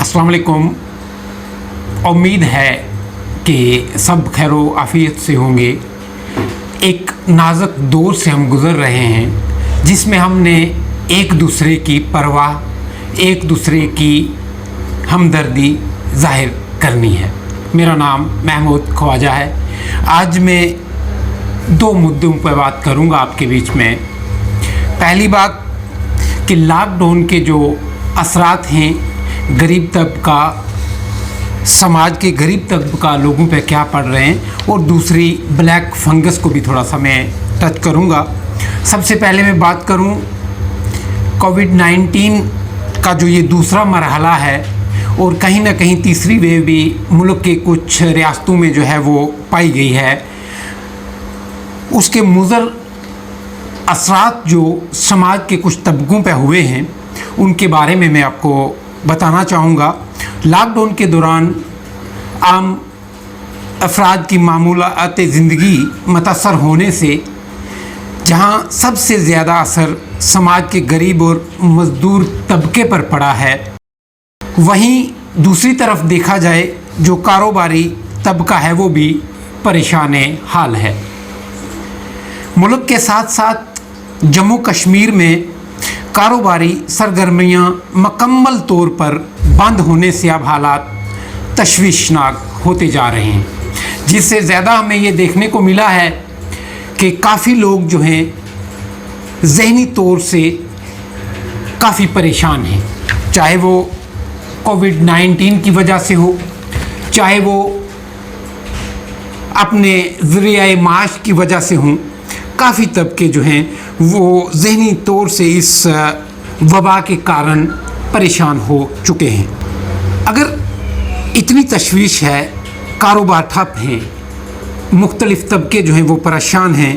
अस्सलाम वालेकुम। उम्मीद है कि सब खैर आफियत से होंगे। एक नाजुक दौर से हम गुज़र रहे हैं जिसमें हमने एक दूसरे की परवाह, एक दूसरे की हमदर्दी ज़ाहिर करनी है। मेरा नाम महमूद ख्वाजा है। आज मैं दो मुद्दों पर बात करूंगा आपके बीच में। पहली बात कि लॉकडाउन के जो असरात हैं गरीब तबका, समाज के गरीब तबका लोगों पे क्या पड़ रहे हैं, और दूसरी ब्लैक फंगस को भी थोड़ा सा मैं टच करूंगा। सबसे पहले मैं बात करूं कोविड-19 का जो ये दूसरा मरहला है, और कहीं ना कहीं तीसरी वेव भी मुल्क के कुछ रियासतों में जो है वो पाई गई है। उसके मुज़र असरात जो समाज के कुछ तबकों पे हुए हैं उनके बारे में मैं आपको बताना चाहूँगा। लॉकडाउन के दौरान आम अफराद की मामूलात ज़िंदगी मुतासर होने से जहाँ सबसे ज़्यादा असर समाज के गरीब और मज़दूर तबके पर पड़ा है, वहीं दूसरी तरफ देखा जाए जो कारोबारी तबका है वो भी परेशान हाल है। मुल्क के साथ साथ जम्मू कश्मीर में कारोबारी सरगर्मियां मुकम्मल तौर पर बंद होने से अब हालात तशवीशनाक होते जा रहे हैं, जिससे ज़्यादा हमें ये देखने को मिला है कि काफ़ी लोग जो हैं ज़हनी तौर से काफ़ी परेशान हैं, चाहे वो कोविड-19 की वजह से हो, चाहे वो अपने ज़रिए माश की वजह से हों। काफ़ी तबके जो हैं वो ज़हनी तौर से इस वबा के कारण परेशान हो चुके हैं। अगर इतनी तशवीश है, कारोबार ठप हैं, मुख्तलिफ़ तबके जो हैं वो परेशान हैं,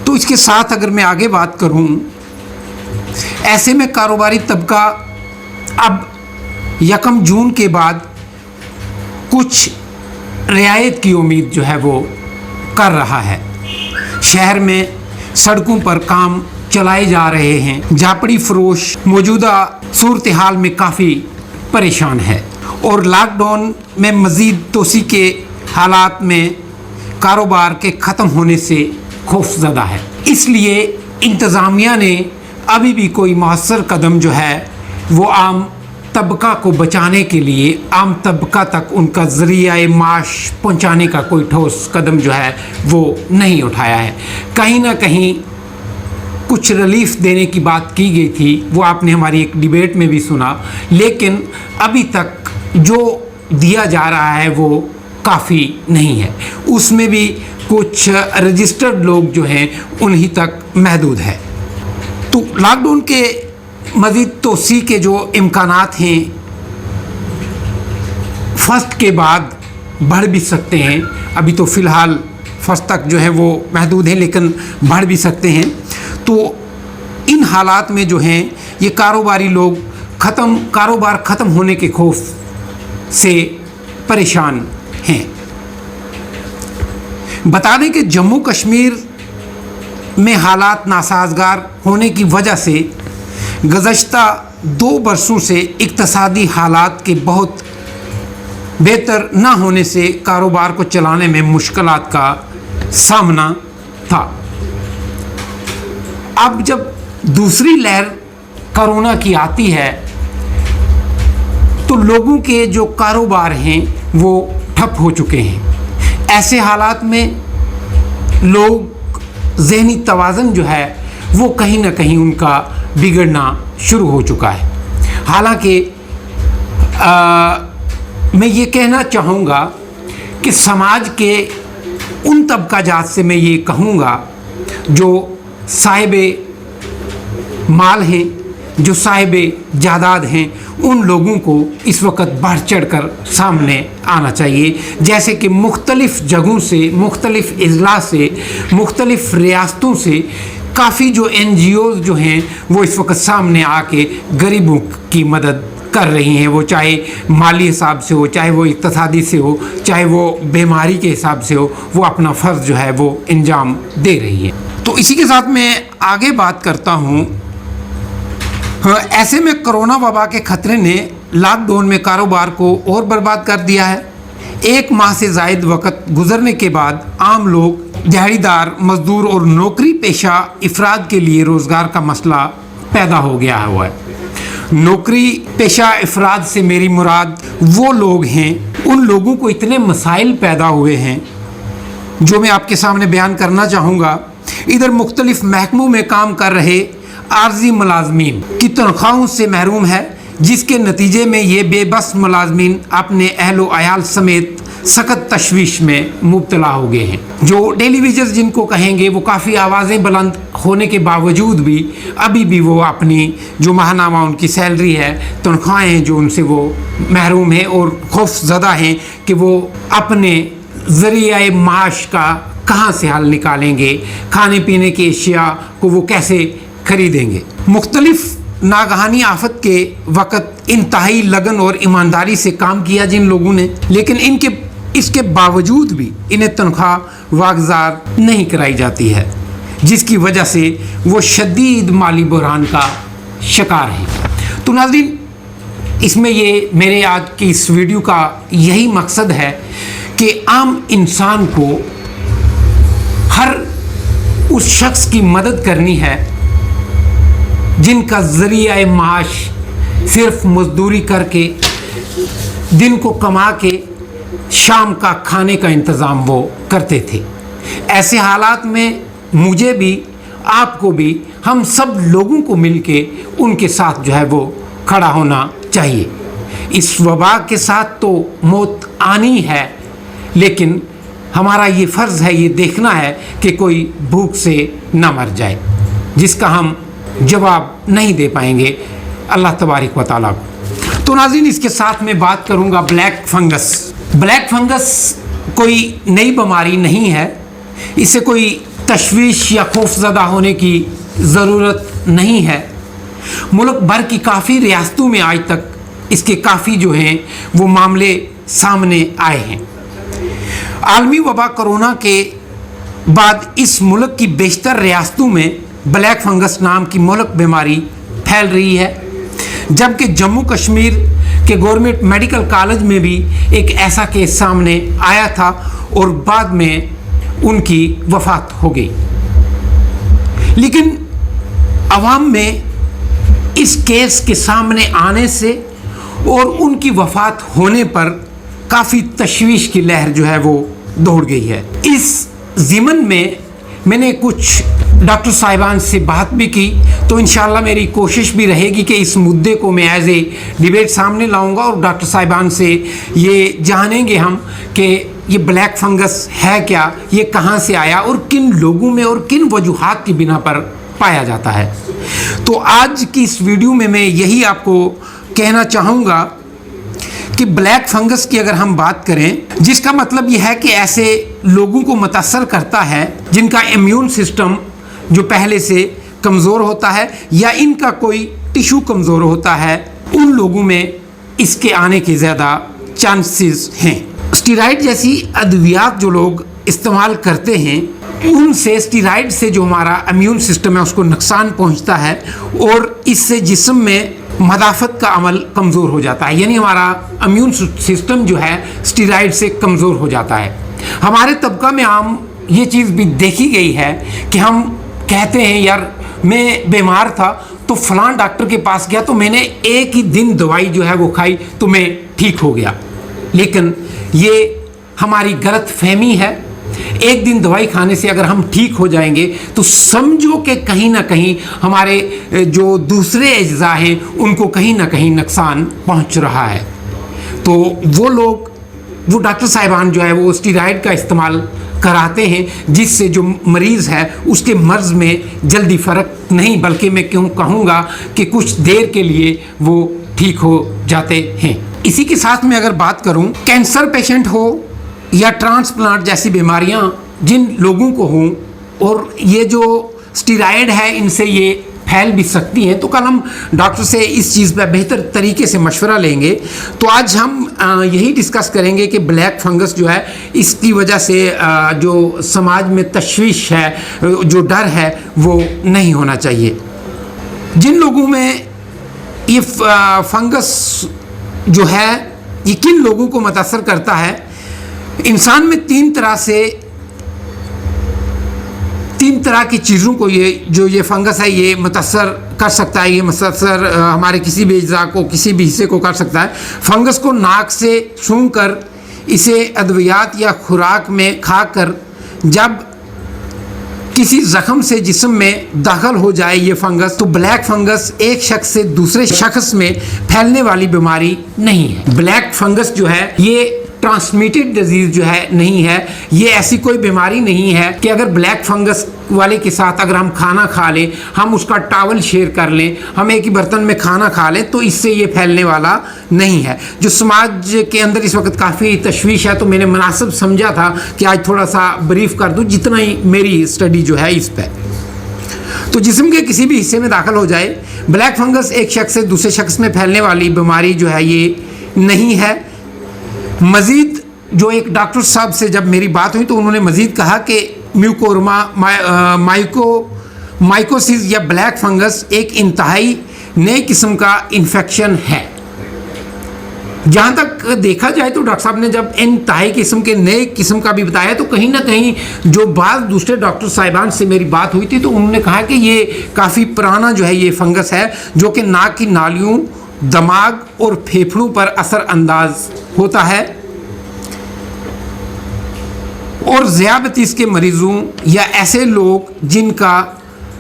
तो इसके साथ अगर मैं आगे बात करूं, ऐसे में कारोबारी तबका अब 1 जून के बाद कुछ रियायत की उम्मीद जो है वो कर रहा है। शहर में सड़कों पर काम चलाए जा रहे हैं। झापड़ी फरोश मौजूदा सूरत हाल में काफ़ी परेशान है, और लॉकडाउन में मज़ीद तोसी के हालात में कारोबार के ख़त्म होने से खौफज़दा है। इसलिए इंतज़ामिया ने अभी भी कोई मौसर कदम जो है वो आम तबका को बचाने के लिए, आम तबका तक उनका ज़रिया माश पहुंचाने का कोई ठोस कदम जो है वो नहीं उठाया है। कहीं ना कहीं कुछ रिलीफ देने की बात की गई थी, वो आपने हमारी एक डिबेट में भी सुना, लेकिन अभी तक जो दिया जा रहा है वो काफ़ी नहीं है। उसमें भी कुछ रजिस्टर्ड लोग जो हैं उन्हीं तक महदूद है। तो लॉकडाउन के मज़ीद तोसी के जो इम्कानात हैं फर्स्ट के बाद बढ़ भी सकते हैं। अभी तो फ़िलहाल फर्स्ट तक जो है वो महदूद है, लेकिन बढ़ भी सकते हैं। तो इन हालात में जो हैं ये कारोबारी लोग कारोबार ख़त्म होने के खौफ से परेशान हैं। बता दें कि जम्मू कश्मीर में हालात नासाजगार होने की वजह से गुज़श्ता 2 बरसों से इक़्तिसादी हालात के बहुत बेहतर ना होने से कारोबार को चलाने में मुश्किलात का सामना था। अब जब दूसरी लहर कोरोना की आती है तो लोगों के जो कारोबार हैं वो ठप हो चुके हैं। ऐसे हालात में लोग ज़हनी तवाज़ुन जो है वो कहीं ना कहीं उनका बिगड़ना शुरू हो चुका है। हालांकि मैं ये कहना चाहूँगा कि समाज के उन तबका जात से मैं ये कहूँगा जो साहिबे माल हैं, जो साहिबे जायदाद हैं, उन लोगों को इस वक्त बढ़ चढ़ कर सामने आना चाहिए। जैसे कि मुख्तलिफ़ जगहों से, मुख्तलिफ़ अजला से, मुख्तलिफ़ रियासतों से काफ़ी जो NGOs जो हैं वो इस वक्त सामने आके गरीबों की मदद कर रही हैं। वो चाहे माली हिसाब से हो, चाहे वो इक़्तिसादी से हो, चाहे वो बीमारी के हिसाब से हो, वो अपना फ़र्ज़ जो है वो अंजाम दे रही है। तो इसी के साथ मैं आगे बात करता हूँ ऐसे में कोरोना वबा के खतरे ने लॉकडाउन में कारोबार को और बर्बाद कर दिया है। 1 माह से ज़ायद वक्त गुजरने के बाद आम लोग, दिहाड़ीदार, मजदूर और नौकरी पेशा अफराद के लिए रोज़गार का मसला पैदा हो गया हुआ है। नौकरी पेशा अफराद से मेरी मुराद वो लोग हैं, उन लोगों को इतने मसाइल पैदा हुए हैं जो मैं आपके सामने बयान करना चाहूँगा। इधर मुख्तलिफ महकमों में काम कर रहे आर्जी मुलाजमीन की तनख्वाहों से महरूम है, जिसके नतीजे में ये बेबस मुलाजमीन अपने अहलो अयाल समेत सख्त तशवीश में मुब्तला हो गए हैं। जो डेली वेजेस जिनको कहेंगे, वो काफ़ी आवाज़ें बुलंद होने के बावजूद भी अभी भी वो अपनी जो माहनामा उनकी सैलरी है, तनख्वाहें हैं जो उनसे वो महरूम हैं और खौफज़दा हैं कि वो अपने ज़रिए माश का कहाँ से हल निकालेंगे, खाने पीने की अशिया को वो कैसे खरीदेंगे। मुख्तलिफ नागहानी आफत के वक़्त इंतहाई लगन और ईमानदारी से काम किया जिन लोगों ने, लेकिन इसके बावजूद भी इन्हें तनख्वाह वागजार नहीं कराई जाती है, जिसकी वजह से वो शदीद माली बुरहान का शिकार हैं। तो नाज़रीन, इसमें ये मेरे आज की इस वीडियो का यही मकसद है कि आम इंसान को हर उस शख्स की मदद करनी है जिनका ज़रिया माश सिर्फ मजदूरी करके, दिन को कमा के शाम का खाने का इंतज़ाम वो करते थे। ऐसे हालात में मुझे भी, आपको भी, हम सब लोगों को मिलके उनके साथ जो है वो खड़ा होना चाहिए। इस वबा के साथ तो मौत आनी है, लेकिन हमारा ये फ़र्ज़ है, ये देखना है कि कोई भूख से ना मर जाए, जिसका हम जवाब नहीं दे पाएंगे अल्लाह तबारक व तआला को। तो नाज़रीन, इसके साथ मैं बात करूंगा ब्लैक फंगस। ब्लैक फंगस कोई नई बीमारी नहीं है, इससे कोई तशवीश या खौफज़दा होने की ज़रूरत नहीं है। मुल्क भर की काफ़ी रियासतों में आज तक इसके काफ़ी जो हैं वो मामले सामने आए हैं। आलमी वबा कोरोना के बाद इस मुल्क की बेशतर रियासतों में ब्लैक फंगस नाम की मुल्क बीमारी फैल रही है, जबकि जम्मू कश्मीर के गवर्नमेंट मेडिकल कॉलेज में भी एक ऐसा केस सामने आया था और बाद में उनकी वफ़ात हो गई। लेकिन अवाम में इस केस के सामने आने से और उनकी वफ़ात होने पर काफ़ी तशवीश की लहर जो है वो दौड़ गई है। इस ज़िमन में मैंने कुछ डॉक्टर साहिबान से बात भी की, तो इंशाल्लाह मेरी कोशिश भी रहेगी कि इस मुद्दे को मैं एज ए डिबेट सामने लाऊंगा और डॉक्टर साहिबान से ये जानेंगे हम कि ये ब्लैक फंगस है क्या, ये कहाँ से आया और किन लोगों में और किन वजूहात की बिना पर पाया जाता है। तो आज की इस वीडियो में मैं यही आपको कहना चाहूँगा कि ब्लैक फंगस की अगर हम बात करें, जिसका मतलब यह है कि ऐसे लोगों को मुतासर करता है जिनका इम्यून सिस्टम जो पहले से कमज़ोर होता है या इनका कोई टिश्यू कमज़ोर होता है, उन लोगों में इसके आने के ज़्यादा चांसेस हैं। स्टीरॉयड जैसी अद्वियात जो लोग इस्तेमाल करते हैं, उनसे स्टीरॉयड से जो हमारा इम्यून सिस्टम है उसको नुकसान पहुंचता है और इससे जिस्म में मदाफ़त का अमल कमज़ोर हो जाता है, यानी हमारा इम्यून सिस्टम जो है स्टीरॉयड से कमज़ोर हो जाता है। हमारे तबका में आम ये चीज़ भी देखी गई है कि हम कहते हैं यार मैं बीमार था तो फ़लाँ डॉक्टर के पास गया तो मैंने एक ही दिन दवाई जो है वो खाई तो मैं ठीक हो गया, लेकिन ये हमारी गलत फहमी है। एक दिन दवाई खाने से अगर हम ठीक हो जाएंगे तो समझो कि कहीं ना कहीं हमारे जो दूसरे अज्जा हैं उनको कहीं ना कहीं नुकसान पहुंच रहा है। तो वो लोग, वो डॉक्टर साहिबान जो है वो स्टीरॉयड का इस्तेमाल कराते हैं, जिससे जो मरीज़ है उसके मर्ज़ में जल्दी फ़र्क नहीं, बल्कि मैं क्यों कहूँगा कि कुछ देर के लिए वो ठीक हो जाते हैं। इसी के साथ में अगर बात करूँ, कैंसर पेशेंट हो या ट्रांसप्लांट जैसी बीमारियां जिन लोगों को हों और ये जो स्टीरॉयड है इनसे ये फैल भी सकती हैं, तो कल हम डॉक्टर से इस चीज़ पर बेहतर तरीके से मशवरा लेंगे। तो आज हम यही डिस्कस करेंगे कि ब्लैक फंगस जो है इसकी वजह से जो समाज में तशवीश है, जो डर है, वो नहीं होना चाहिए। जिन लोगों में یہ فنگس جو ہے یہ کن لوگوں کو متاثر کرتا ہے؟ انسان میں تین طرح کی چیزوں کو یہ فنگس ہے یہ متاثر کر سکتا ہے. یہ متاثر ہمارے کسی بھی اجزاء کو کسی بھی حصے کو کر سکتا ہے. فنگس کو ناک سے سونگھ کر اسے ادویات یا خوراک میں کھا کر جب کسی زخم سے جسم میں داخل ہو جائے یہ فنگس تو بلیک فنگس ایک شخص سے دوسرے شخص میں پھیلنے والی بیماری نہیں ہے. بلیک فنگس جو ہے یہ ٹرانسمیٹڈ ڈیزیز جو ہے نہیں ہے. یہ ایسی کوئی بیماری نہیں ہے کہ اگر بلیک فنگس والے کے ساتھ اگر ہم کھانا کھا لیں, ہم اس کا ٹاول شیئر کر لیں, ہم ایک ہی برتن میں کھانا کھا لیں تو اس سے یہ پھیلنے والا نہیں ہے. جو سماج کے اندر اس وقت کافی تشویش ہے تو میں نے مناسب سمجھا تھا کہ آج تھوڑا سا بریف کر دوں جتنا ہی میری اسٹڈی جو ہے اس پہ. تو جسم کے کسی بھی حصے میں داخل ہو جائے بلیک فنگس ایک شخص سے دوسرے شخص میں پھیلنے والی بیماری جو ہے یہ نہیں ہے. مزید جو ایک ڈاکٹر صاحب سے جب میری بات ہوئی تو انہوں نے مزید کہا کہ میوکورما مائکوسس یا بلیک فنگس ایک انتہائی نئے قسم کا انفیکشن ہے. جہاں تک دیکھا جائے تو ڈاکٹر صاحب نے جب انتہائی قسم کے نئے قسم کا بھی بتایا تو کہیں نہ کہیں جو بعض دوسرے ڈاکٹر صاحبان سے میری بات ہوئی تھی تو انہوں نے کہا کہ یہ کافی پرانا جو ہے یہ فنگس ہے جو کہ ناک کی نالیوں, دماغ اور پھیپھڑوں پر اثر انداز ہوتا ہے اور ذیابطیس کے مریضوں یا ایسے لوگ جن کا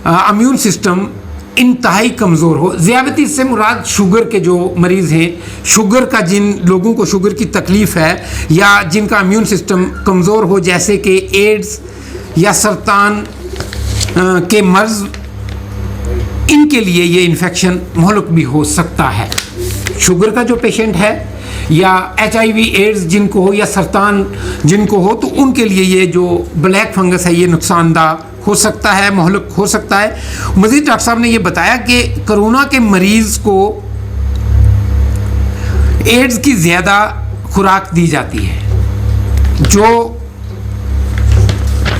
امیون سسٹم انتہائی کمزور ہو. ذیابطیس سے مراد شوگر کے جو مریض ہیں, شوگر کا جن لوگوں کو شوگر کی تکلیف ہے یا جن کا امیون سسٹم کمزور ہو جیسے کہ ایڈز یا سرطان کے مرض, ان کے لیے یہ انفیکشن مہلک بھی ہو سکتا ہے. شوگر کا جو پیشنٹ ہے یا HIV ایڈز جن کو ہو یا سرطان جن کو ہو تو ان کے لیے یہ جو بلیک فنگس ہے یہ نقصان دہ ہو سکتا ہے, مہلک ہو سکتا ہے. مزید ڈاکٹر صاحب نے یہ بتایا کہ کرونا کے مریض کو ایڈز کی زیادہ خوراک دی جاتی ہے جو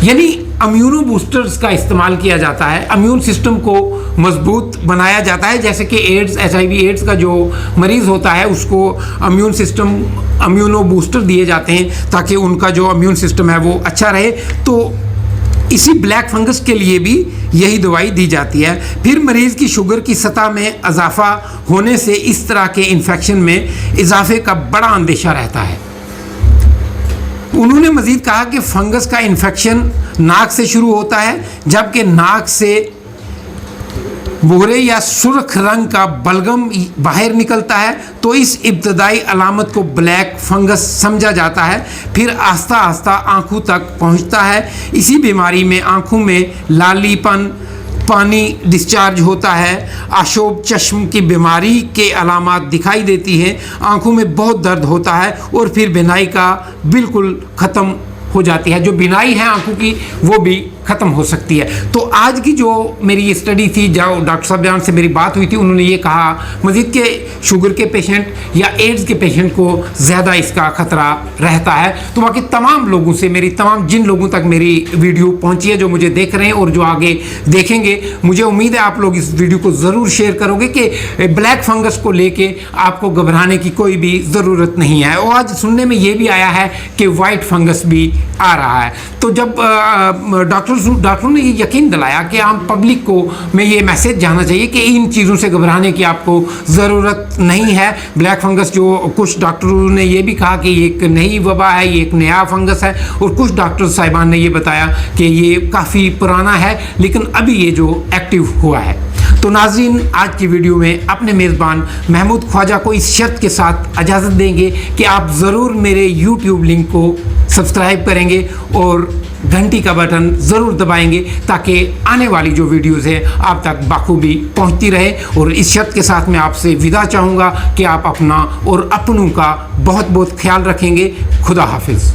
یعنی امیونو بوسٹرز کا استعمال کیا جاتا ہے, امیون سسٹم کو مضبوط بنایا جاتا ہے. جیسے کہ HIV ایڈز کا جو مریض ہوتا ہے اس کو امیونو بوسٹر دیے جاتے ہیں تاکہ ان کا جو امیون سسٹم ہے وہ اچھا رہے. تو اسی بلیک فنگس کے لیے بھی یہی دوائی دی جاتی ہے. پھر مریض کی شوگر کی سطح میں اضافہ ہونے سے اس طرح کے انفیکشن میں اضافے کا بڑا اندیشہ رہتا ہے. انہوں نے مزید کہا کہ فنگس کا انفیکشن ناک سے شروع ہوتا ہے جبکہ ناک سے بھورے یا سرخ رنگ کا بلغم باہر نکلتا ہے تو اس ابتدائی علامت کو بلیک فنگس سمجھا جاتا ہے. پھر آہستہ آہستہ آنکھوں تک پہنچتا ہے. اسی بیماری میں آنکھوں میں لالی پن, پانی ڈسچارج ہوتا ہے, آشوب چشم کی بیماری کے علامات دکھائی دیتی ہیں, آنکھوں میں بہت درد ہوتا ہے اور پھر بینائی کا بالکل ختم ہو جاتی ہے. جو بینائی ہے آنکھوں کی وہ بھی ختم ہو سکتی ہے. تو آج کی جو میری اسٹڈی تھی جو ڈاکٹر صاحب جان سے میری بات ہوئی تھی انہوں نے یہ کہا مزید کہ شوگر کے پیشنٹ یا ایڈز کے پیشنٹ کو زیادہ اس کا خطرہ رہتا ہے. تو باقی تمام لوگوں سے جن لوگوں تک میری ویڈیو پہنچی ہے جو مجھے دیکھ رہے ہیں اور جو آگے دیکھیں گے, مجھے امید ہے آپ لوگ اس ویڈیو کو ضرور شیئر کرو گے کہ بلیک فنگس کو لے کے آپ کو گھبرانے کی کوئی بھی ضرورت نہیں ہے. اور آج سننے میں یہ بھی آیا ہے کہ وائٹ فنگس بھی آ رہا ہے. تو جب ڈاکٹروں نے یہ یقین دلایا کہ عام پبلک کو میں یہ میسج جانا چاہیے کہ ان چیزوں سے گھبرانے کی آپ کو ضرورت نہیں ہے. بلیک فنگس جو کچھ ڈاکٹروں نے یہ بھی کہا کہ یہ ایک نئی وبا ہے, یہ ایک نیا فنگس ہے, اور کچھ ڈاکٹر صاحبان نے یہ بتایا کہ یہ کافی پرانا ہے لیکن ابھی یہ جو ایکٹیو ہوا ہے. تو ناظرین آج کی ویڈیو میں اپنے میزبان محمود خواجہ کو اس شرط کے ساتھ اجازت دیں گے کہ آپ ضرور میرے یوٹیوب لنک کو سبسکرائب کریں گے اور گھنٹی کا بٹن ضرور دبائیں گے تاکہ آنے والی جو ویڈیوز ہیں آپ تک بخوبی پہنچتی رہے. اور اس شرط کے ساتھ میں آپ سے وداع چاہوں گا کہ آپ اپنا اور اپنوں کا بہت بہت خیال رکھیں گے. خدا حافظ.